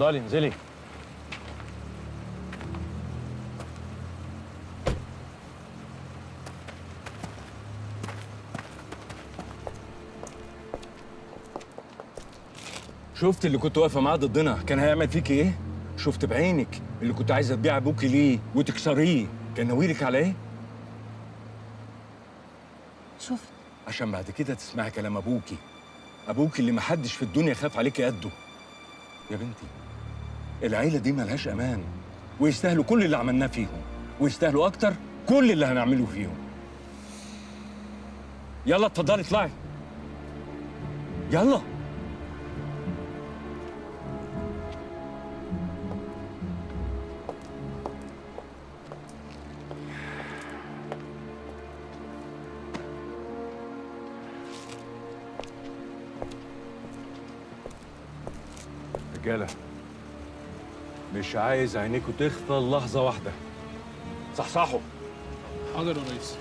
اتفضلي انزلي. شفت اللي كنت واقفه معاه ضدنا كان هيعمل فيك ايه؟ شفت بعينك اللي كنت عايزه تبيع ابوكي ليه وتكسريه كان ناويلك على ايه؟ شفت. عشان بعد كده تسمعي كلام ابوكي اللي محدش في الدنيا خاف عليكي قده. يا بنتي العيله دي ملهاش امان، ويستاهلوا كل اللي عملناه فيهم، ويستاهلوا اكتر كل اللي هنعمله فيهم. يلا اتفضلي اطلعي. يلا. رجاله مش عايز عينيكوا تغفل لحظه واحده. صحصحوا. حاضر يا ريس.